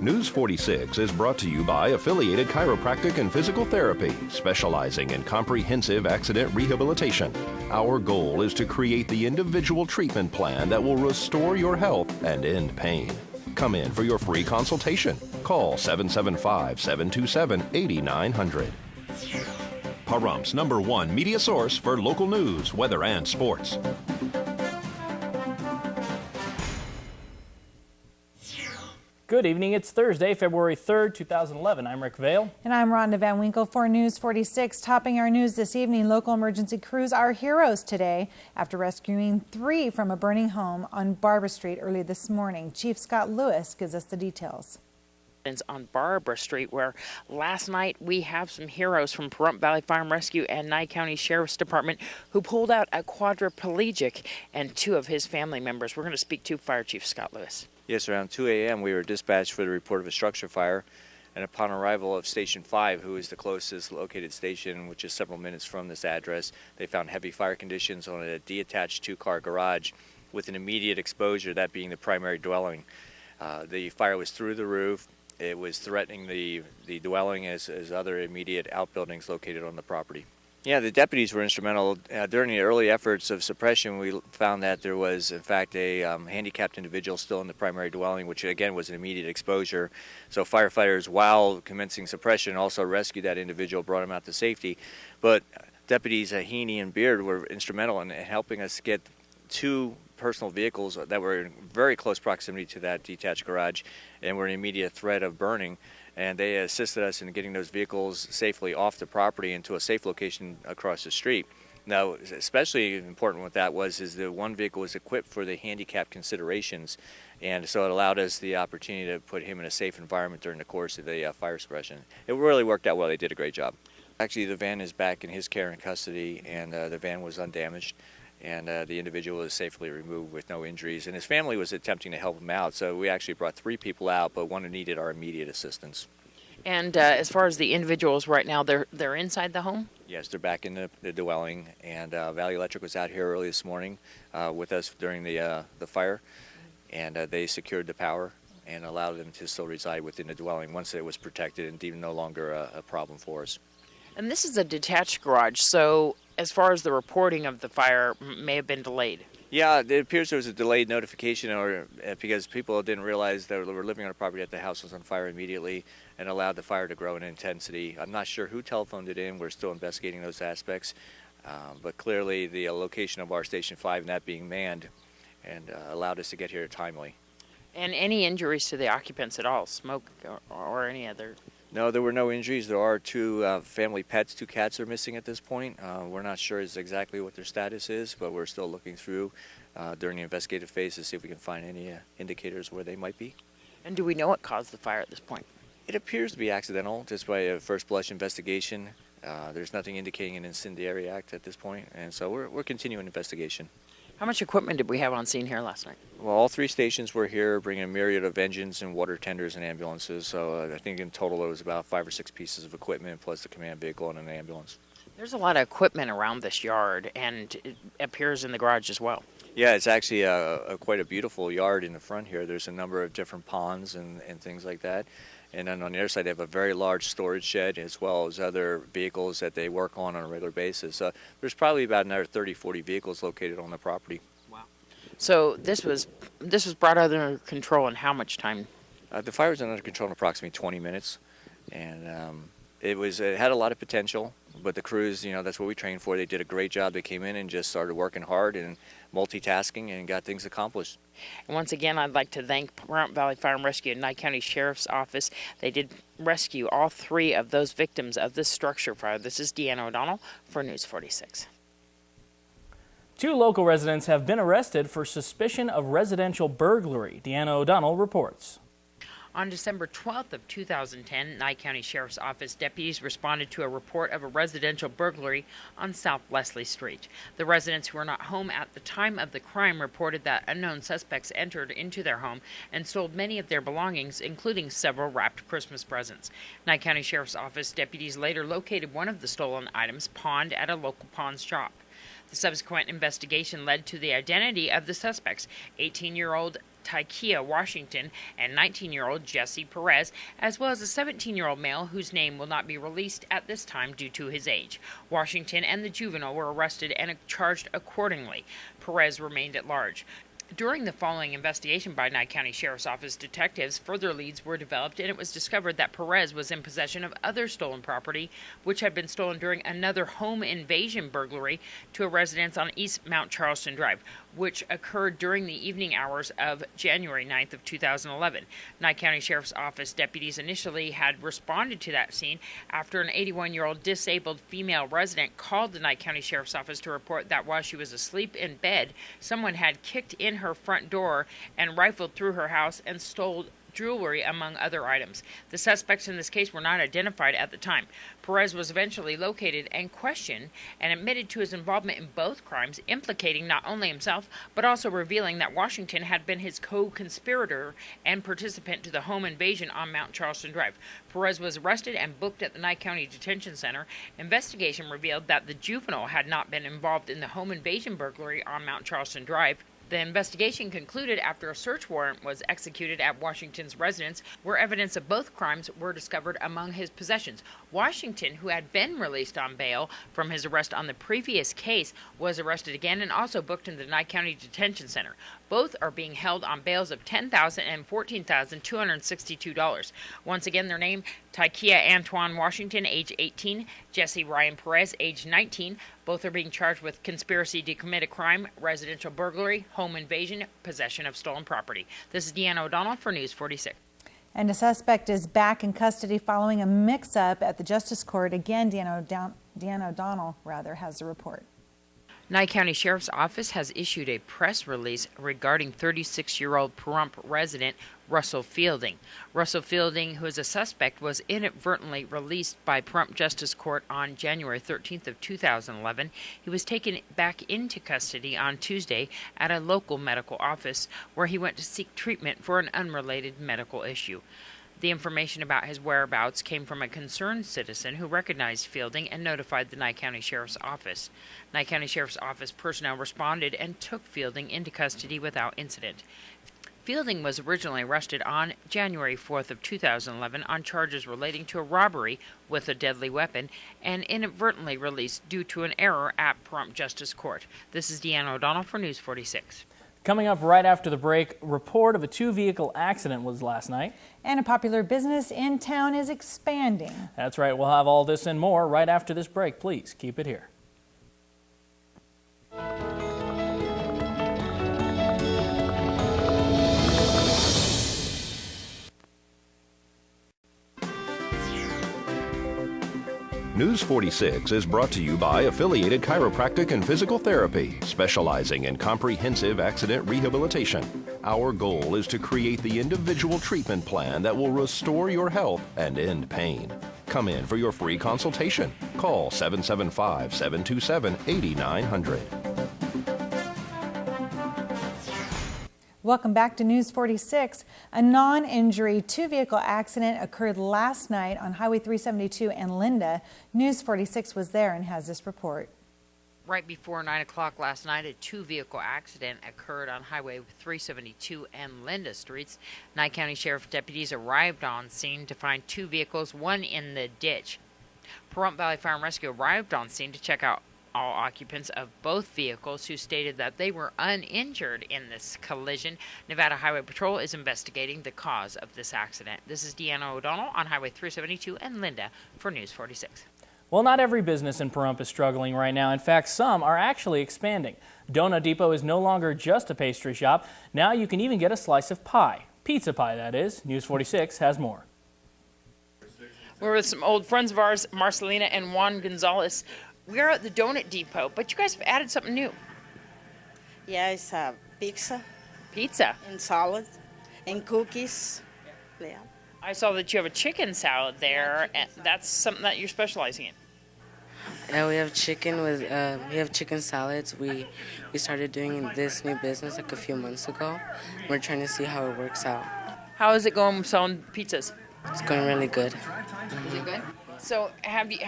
News 46 is brought to you by Affiliated Chiropractic and Physical Therapy, specializing in comprehensive accident rehabilitation. Our goal is to create the individual treatment plan that will restore your health and end pain. Come in for your free consultation. Call 775-727-8900. Pahrumph's #1 media source for local news, weather, and sports. Good evening. It's Thursday, February 3rd, 2011. I'm Rick Vale. And I'm Rhonda Van Winkle for News 46. Topping our news this evening, local emergency crews are heroes today after rescuing 3 from a burning home on Barbara Street early this morning. Chief Scott Lewis gives us the details. On Barbara Street, where last night we have some heroes from Pahrump Valley Farm Rescue and Nye County Sheriff's Department who pulled out a quadriplegic and 2 of his family members. We're going to speak to Fire Chief Scott Lewis. Yes, around 2 a.m. we were dispatched for the report of a structure fire, and upon arrival of Station 5, who is the closest located station, which is several minutes from this address, they found heavy fire conditions on a detached 2-car garage with an immediate exposure, that being the primary dwelling. The fire was through the roof. It was threatening the dwelling as other immediate outbuildings located on the property. Yeah, the deputies were instrumental. During the early efforts of suppression, we found that there was, in fact, a handicapped individual still in the primary dwelling, which again was an immediate exposure. So firefighters, while commencing suppression, also rescued that individual, brought him out to safety. But deputies Heaney and Beard were instrumental in helping us get 2 personal vehicles that were in very close proximity to that detached garage and were in immediate threat of burning. And they assisted us in getting those vehicles safely off the property into a safe location across the street. Now, especially important with that is the one vehicle was equipped for the handicap considerations, and so it allowed us the opportunity to put him in a safe environment during the course of the fire suppression. It really worked out well. They did a great job. Actually, the van is back in his care and custody, and the van was undamaged, and the individual was safely removed with no injuries, and his family was attempting to help him out. So we actually brought 3 people out, but one who needed our immediate assistance. And as far as the individuals right now, they're inside the home? Yes, they're back in the dwelling, and Valley Electric was out here early this morning with us during the fire, and they secured the power and allowed them to still reside within the dwelling once it was protected and deemed no longer a problem for us. And this is a detached garage, so as far as the reporting of the fire may have been delayed. Yeah, it appears there was a delayed notification, or because people didn't realize they were living on a property that the house was on fire immediately and allowed the fire to grow in intensity. I'm not sure who telephoned it in. We're still investigating those aspects. But clearly the location of our Station 5 and that being manned and allowed us to get here timely. And any injuries to the occupants at all, smoke or any other? No, there were no injuries. There are 2 family pets. 2 cats are missing at this point. We're not sure exactly what their status is, but we're still looking through during the investigative phase to see if we can find any indicators where they might be. And do we know what caused the fire at this point? It appears to be accidental, just by a first blush investigation. There's nothing indicating an incendiary act at this point, and so we're continuing investigation. How much equipment did we have on scene here last night? Well, all 3 stations were here, bringing a myriad of engines and water tenders and ambulances. So I think in total it was about 5 or 6 pieces of equipment, plus the command vehicle and an ambulance. There's a lot of equipment around this yard, and it appears in the garage as well. Yeah, it's actually quite a beautiful yard in the front here. There's a number of different ponds and things like that. And then on the other side, they have a very large storage shed, as well as other vehicles that they work on a regular basis. There's probably about another 30, 40 vehicles located on the property. Wow. So this was brought under control in how much time? The fire was under control in approximately 20 minutes. And it had a lot of potential, but the crews, that's what we trained for. They did a great job. They came in and just started working hard and multitasking and got things accomplished. And once again, I'd like to thank Pahrump Valley Farm Rescue and Nye County Sheriff's Office. They did rescue all 3 of those victims of this structure fire. This is Deanna O'Donnell for News 46. 2 local residents have been arrested for suspicion of residential burglary. Deanna O'Donnell reports. On December 12th of 2010, Nye County Sheriff's Office deputies responded to a report of a residential burglary on South Leslie Street. The residents who were not home at the time of the crime reported that unknown suspects entered into their home and stole many of their belongings, including several wrapped Christmas presents. Nye County Sheriff's Office deputies later located one of the stolen items pawned at a local pawn shop. The subsequent investigation led to the identity of the suspects, 18-year-old Tykia Washington and 19-year-old Jesse Perez, as well as a 17-year-old male whose name will not be released at this time due to his age. Washington and the juvenile were arrested and charged accordingly. Perez remained at large. During the following investigation by Nye County Sheriff's Office detectives, further leads were developed, and it was discovered that Perez was in possession of other stolen property, which had been stolen during another home invasion burglary to a residence on East Mount Charleston Drive, which occurred during the evening hours of January 9th of 2011. Nye County Sheriff's Office deputies initially had responded to that scene after an 81-year-old disabled female resident called the Nye County Sheriff's Office to report that while she was asleep in bed, someone had kicked in her front door and rifled through her house and stole jewelry, among other items. The suspects in this case were not identified at the time. Perez was eventually located and questioned and admitted to his involvement in both crimes, implicating not only himself, but also revealing that Washington had been his co-conspirator and participant to the home invasion on Mount Charleston Drive. Perez was arrested and booked at the Nye County Detention Center. Investigation revealed that the juvenile had not been involved in the home invasion burglary on Mount Charleston Drive. The investigation concluded after a search warrant was executed at Washington's residence, where evidence of both crimes were discovered among his possessions. Washington, who had been released on bail from his arrest on the previous case, was arrested again and also booked in the Nye County Detention Center. Both are being held on bails of $10,000 and $14,262. Once again, their name, Tykia Antoine Washington, age 18, Jesse Ryan Perez, age 19. Both are being charged with conspiracy to commit a crime, residential burglary, home invasion, possession of stolen property. This is Deanna O'Donnell for News 46. And a suspect is back in custody following a mix-up at the Justice Court. Again, Deanna O'Donnell has the report. Nye County Sheriff's Office has issued a press release regarding 36-year-old Pahrump resident Russell Fielding. Russell Fielding, who is a suspect, was inadvertently released by Pahrump Justice Court on January 13th of 2011. He was taken back into custody on Tuesday at a local medical office where he went to seek treatment for an unrelated medical issue. The information about his whereabouts came from a concerned citizen who recognized Fielding and notified the Nye County Sheriff's Office. Nye County Sheriff's Office personnel responded and took Fielding into custody without incident. Fielding was originally arrested on January 4th of 2011 on charges relating to a robbery with a deadly weapon and inadvertently released due to an error at Pahrump Justice Court. This is Deanna O'Donnell for News 46. Coming up right after the break, report of a two-vehicle accident was last night. And a popular business in town is expanding. That's right. We'll have all this and more right after this break. Please keep it here. News 46 is brought to you by Affiliated Chiropractic and Physical Therapy, specializing in comprehensive accident rehabilitation. Our goal is to create the individual treatment plan that will restore your health and end pain. Come in for your free consultation. Call 775-727-8900. Welcome back to News 46. A non-injury two-vehicle accident occurred last night on Highway 372 and Linda. News 46 was there and has this report. Right before 9 o'clock last night, a two-vehicle accident occurred on Highway 372 and Linda Streets. Nye County Sheriff deputies arrived on scene to find two vehicles, one in the ditch. Pahrump Valley Fire and Rescue arrived on scene to check out all occupants of both vehicles, who stated that they were uninjured in this collision. Nevada Highway Patrol is investigating the cause of this accident. This is Deanna O'Donnell on Highway 372 and Linda for News 46. Well, not every business in Pahrump is struggling right now. In fact, some are actually expanding. Donut Depot is no longer just a pastry shop. Now you can even get a slice of pie. Pizza pie, that is. News 46 has more. We're with some old friends of ours, Marcelina and Juan Gonzalez. We are at the Donut Depot, but you guys have added something new. Yeah, it's pizza Pizza. and salad and cookies. Yeah. I saw that you have a chicken salad there, and that's something that you're specializing in. Yeah, we have chicken with we have chicken salads. We started doing this new business like a few months ago. We're trying to see how it works out. How is it going selling pizzas? It's going really good. Is it good? So have you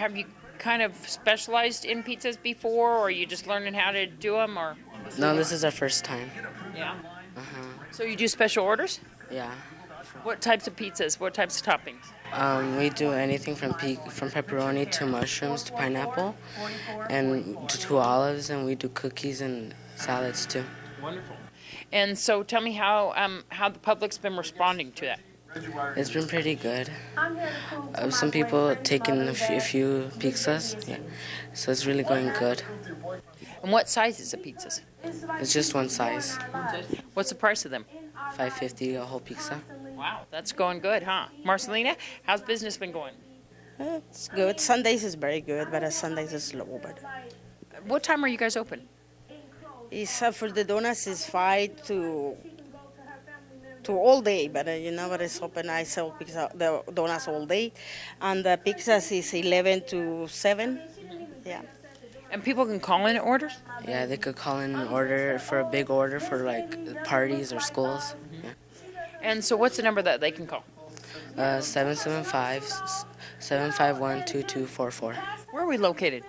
kind of specialized in pizzas before, or are you just learning how to do them, or? No, this is our first time. Yeah. So you do special orders? Yeah. What types of pizzas? What types of toppings? We do anything from pepperoni to mushrooms to pineapple, and to olives, and we do cookies and salads too. Wonderful. And so tell me how the public's been responding to that. It's been pretty good. Some people taking a few pizzas, yeah. So it's really going good. And what sizes of pizzas? It's just one size, What's the price of them? $5.50 a whole pizza. Wow, that's going good, huh? Marcelina, how's business been going? It's good. Sundays is very good, but Sundays is slow. But What time are you guys open? it's for the donuts is 5 to all day, but but it's open. I sell the donuts all day, and the pizzas is 11 to 7. Yeah. And people can call in orders? Yeah, they could call in an order for a big order for like parties or schools. Yeah. And so what's the number that they can call? 775-751-2244. Where are we located?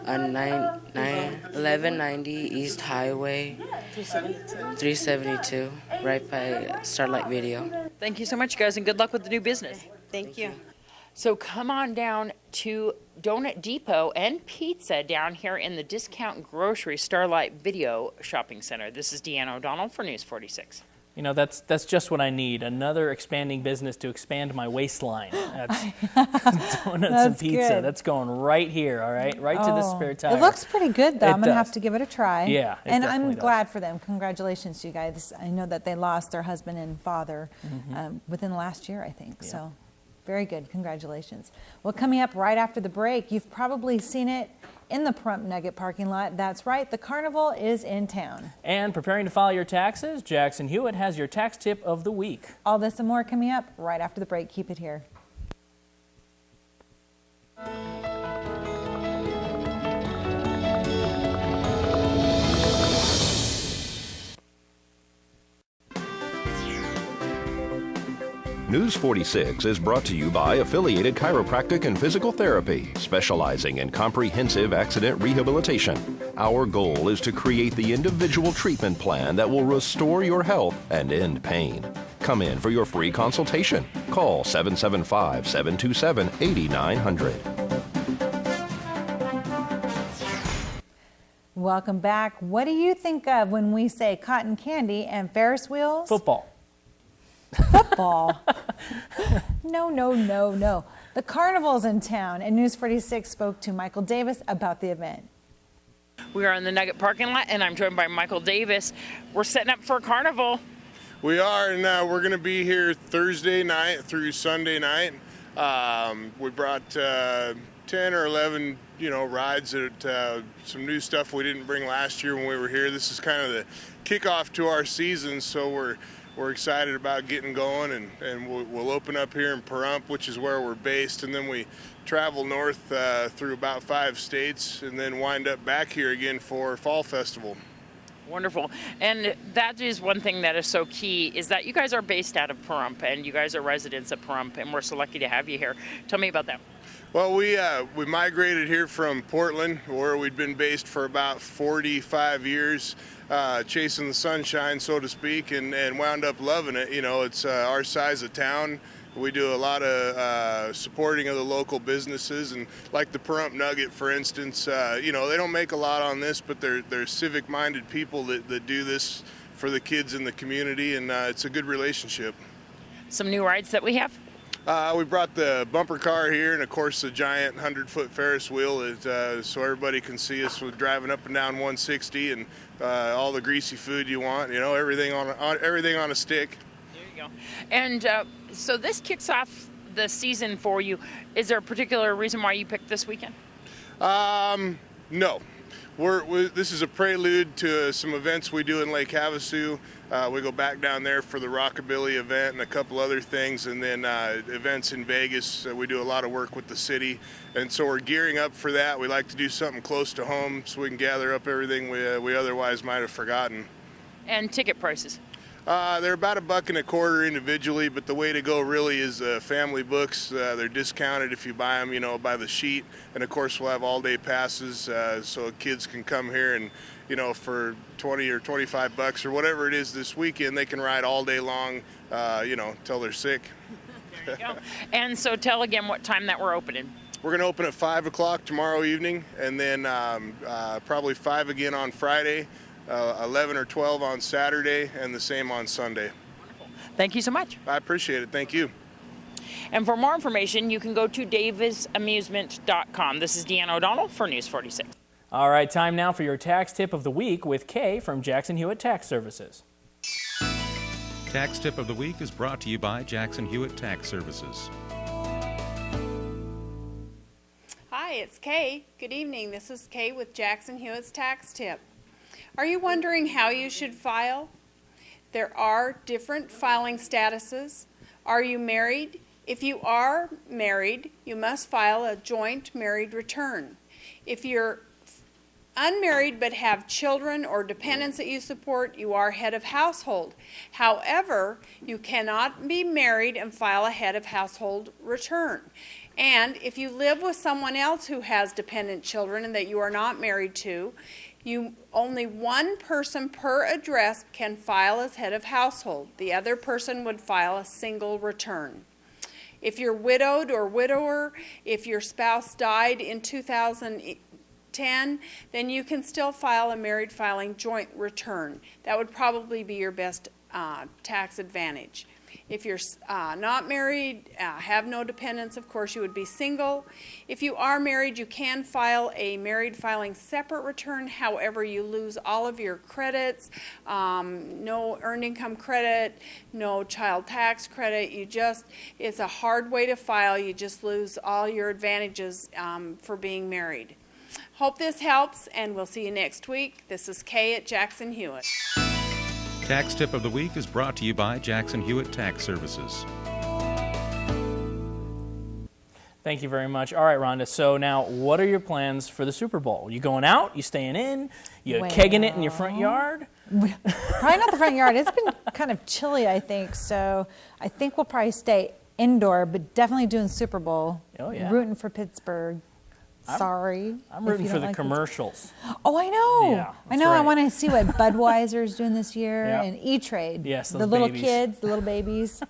1190 East Highway 372, right by Starlight Video. Thank you so much, guys, and good luck with the new business. Thank you. So come on down to Donut Depot and Pizza down here in the Discount Grocery Starlight Video Shopping Center. This is Deanna O'Donnell for News 46. You know, that's just what I need. Another expanding business to expand my waistline. That's donuts and pizza. Good. That's going right here, all right? Right to the spare tire. It looks pretty good, though. It I'm going to have does. to give it a try. Yeah, it and definitely I'm does. glad for them. Congratulations to you guys. I know that they lost their husband and father within the last year, I think. Yeah. So very good. Congratulations. Well, coming up right after the break, you've probably seen it in the Pahrump Nugget parking lot. That's right. The carnival is in town. And preparing to file your taxes, Jackson Hewitt has your tax tip of the week. All this and more coming up right after the break. Keep it here. News 46 is brought to you by Affiliated Chiropractic and Physical Therapy, specializing in comprehensive accident rehabilitation. Our goal is to create the individual treatment plan that will restore your health and end pain. Come in for your free consultation. Call 775-727-8900. Welcome back. What do you think of when we say cotton candy and Ferris wheels? Football. Football. No. The carnival's in town, and News 46 spoke to Michael Davis about the event. We are in the Nugget parking lot, and I'm joined by Michael Davis. We're setting up for a carnival. We are, and we're going to be here Thursday night through Sunday night. We brought 10 or 11, rides that some new stuff we didn't bring last year when we were here. This is kind of the kickoff to our season, so we're excited about getting going, and we'll open up here in Pahrump, which is where we're based, and then we travel north through about 5 states, and then wind up back here again for Fall Festival. Wonderful. And that is one thing that is so key, is that you guys are based out of Pahrump, and you guys are residents of Pahrump, and we're so lucky to have you here. Tell me about that. Well, we migrated here from Portland, where we'd been based for about 45 years, chasing the sunshine, so to speak, and wound up loving it. It's our size of town. We do a lot of supporting of the local businesses, and like the Pahrump Nugget, for instance, they don't make a lot on this, but they're civic-minded people that do this for the kids in the community, and it's a good relationship. Some new rides that we have? We brought the bumper car here, and of course the giant 100-foot Ferris wheel, so everybody can see us with driving up and down 160, and all the greasy food you want. Everything on a stick. There you go. And so this kicks off the season for you. Is there a particular reason why you picked this weekend? No. This is a prelude to some events we do in Lake Havasu. We go back down there for the Rockabilly event and a couple other things, and then events in Vegas. We do a lot of work with the city, and so we're gearing up for that. We like to do something close to home so we can gather up everything we otherwise might have forgotten. And ticket prices? They're about $1.25 individually, but the way to go really is family books. They're discounted if you buy them, by the sheet. And of course, we'll have all-day passes so kids can come here you know, for 20 or 25 bucks or whatever it is this weekend, they can ride all day long, you know, till they're sick. There you go. And so tell again what time that we're opening. We're going to open at 5 o'clock tomorrow evening, and then probably 5 again on Friday, 11 or 12 on Saturday, and the same on Sunday. Wonderful. Thank you so much. I appreciate it. Thank you. And for more information, you can go to davisamusement.com. This is Deanna O'Donnell for News 46. All right, time now for your tax tip of the week with Kay from Jackson Hewitt Tax Services. Tax tip of the week is brought to you by Jackson Hewitt Tax Services. Hi, it's Kay. Good evening. This is Kay with Jackson Hewitt's Tax Tip. Are you wondering how you should file? There are different filing statuses. Are you married? If you are married, you must file a joint married return. If you're unmarried but have children or dependents that you support, you are head of household. However, you cannot be married and file a head of household return. And if you live with someone else who has dependent children and that you are not married to, only one person per address can file as head of household. The other person would file a single return. If you're widowed or widower, if your spouse died in 2010, then you can still file a married filing joint return. That would probably be your best tax advantage. If you're not married, have no dependents, of course, you would be single. If you are married, you can file a married filing separate return. However, you lose all of your credits, no earned income credit, no child tax credit. It's a hard way to file. You just lose all your advantages for being married. Hope this helps, and we'll see you next week. This is Kay at Jackson Hewitt. Tax tip of the week is brought to you by Jackson Hewitt Tax Services. Thank you very much. All right, Rhonda, so now what are your plans for the Super Bowl? You going out? You staying in? You kegging it in your front yard? Probably not the front yard. It's been kind of chilly, I think, so I think we'll probably stay indoor, but definitely doing Super Bowl. Oh, yeah. Rooting for Pittsburgh. Sorry. I'm rooting for the commercials. Oh, I know. Yeah, I know. right. I want to see what Budweiser's doing this year and E-Trade. Yes, those the little babies. kids, the little babies,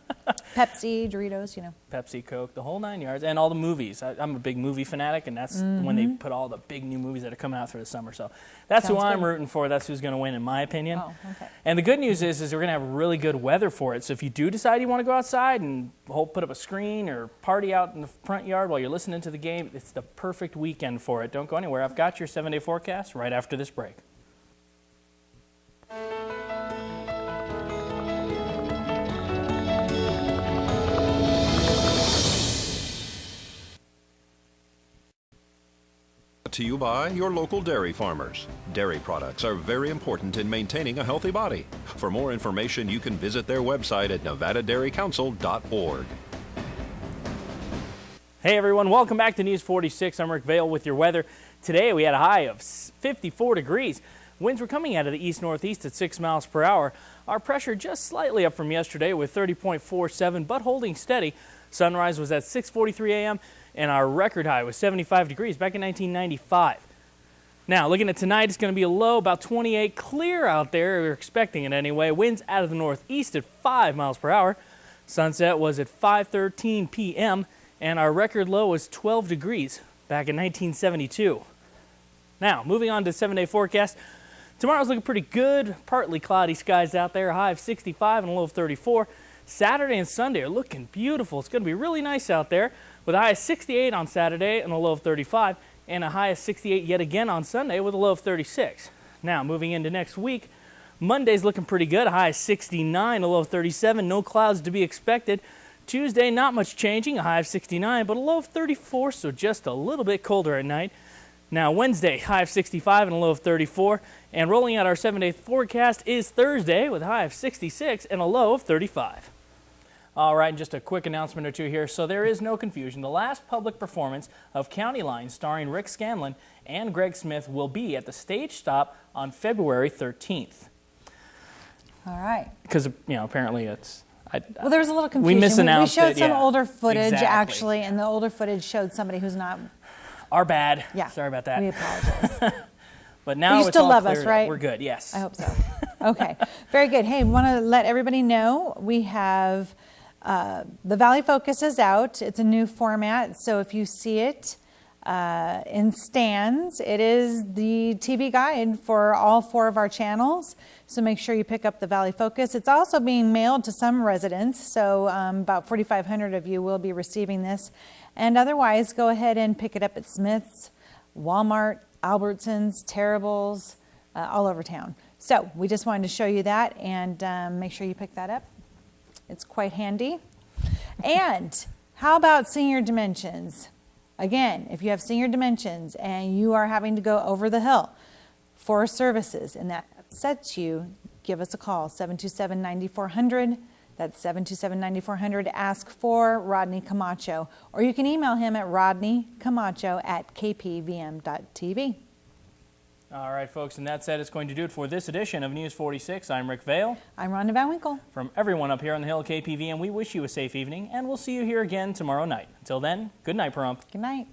Pepsi, Doritos, you know. Pepsi, Coke, the whole 9 yards, and all the movies. I'm a big movie fanatic, and that's when they put all the big new movies that are coming out through the summer. So that's who I'm rooting for. That's who's going to win, in my opinion. Oh, okay. And the good news is we're going to have really good weather for it. So if you do decide you want to go outside and put up a screen or party out in the front yard while you're listening to the game, it's the perfect weekend for it. Don't go anywhere. I've got your 7-day forecast right after this break. To you by your local dairy farmers. Dairy products are very important in maintaining a healthy body. For more information, you can visit their website at nevadadairycouncil.org. Hey everyone, welcome back to News 46. I'm Rick Vale with your weather. Today we had a high of 54 degrees. Winds were coming out of the east-northeast at 6 miles per hour. Our pressure just slightly up from yesterday with 30.47, but holding steady. Sunrise was at 6:43 a.m. and our record high was 75 degrees back in 1995. Now, looking at tonight, it's going to be a low, about 28, clear out there. We're expecting it anyway. Winds out of the northeast at 5 miles per hour. Sunset was at 5:13 p.m. and our record low was 12 degrees back in 1972. Now, moving on to the 7-day forecast. Tomorrow's looking pretty good. Partly cloudy skies out there, a high of 65 and a low of 34. Saturday and Sunday are looking beautiful. It's going to be really nice out there with a high of 68 on Saturday and a low of 35, and a high of 68 yet again on Sunday with a low of 36. Now, moving into next week, Monday's looking pretty good, a high of 69, a low of 37, no clouds to be expected. Tuesday, not much changing, a high of 69, but a low of 34, so just a little bit colder at night. Now, Wednesday, high of 65 and a low of 34, and rolling out our 7-day forecast is Thursday with a high of 66 and a low of 35. All right, and just a quick announcement or two here. So there is no confusion. The last public performance of County Line starring Rick Scanlon and Greg Smith will be at the Stage Stop on February 13th. All right. Because, apparently it's... well, there was a little confusion. We misannounced we showed it, some yeah. older footage, Exactly. actually, and the older footage showed somebody who's not... Our bad. Yeah. Sorry about that. We apologize. But now you it's still all love cleared us, up. right? We're good, yes. I hope so. Okay, very good. Hey, want to let everybody know we have the Valley Focus is out. It's a new format, so if you see it in stands, it is the TV guide for all 4 of our channels. So make sure you pick up the Valley Focus. It's also being mailed to some residents, so about 4,500 of you will be receiving this. And otherwise, go ahead and pick it up at Smith's, Walmart, Albertsons, Terrible's, all over town. So we just wanted to show you that, and make sure you pick that up. It's quite handy. And how about senior dimensions? Again, if you have senior dimensions and you are having to go over the hill for services and that upsets you, give us a call, 727-9400. That's 727-9400. Ask for Rodney Camacho. Or you can email him at rodneycamacho@kpvm.tv. All right, folks, and that said, it's going to do it for this edition of News 46. I'm Rick Vale. I'm Rhonda Van Winkle. From everyone up here on the Hill KPVM, we wish you a safe evening, and we'll see you here again tomorrow night. Until then, good night, Pahrump. Good night.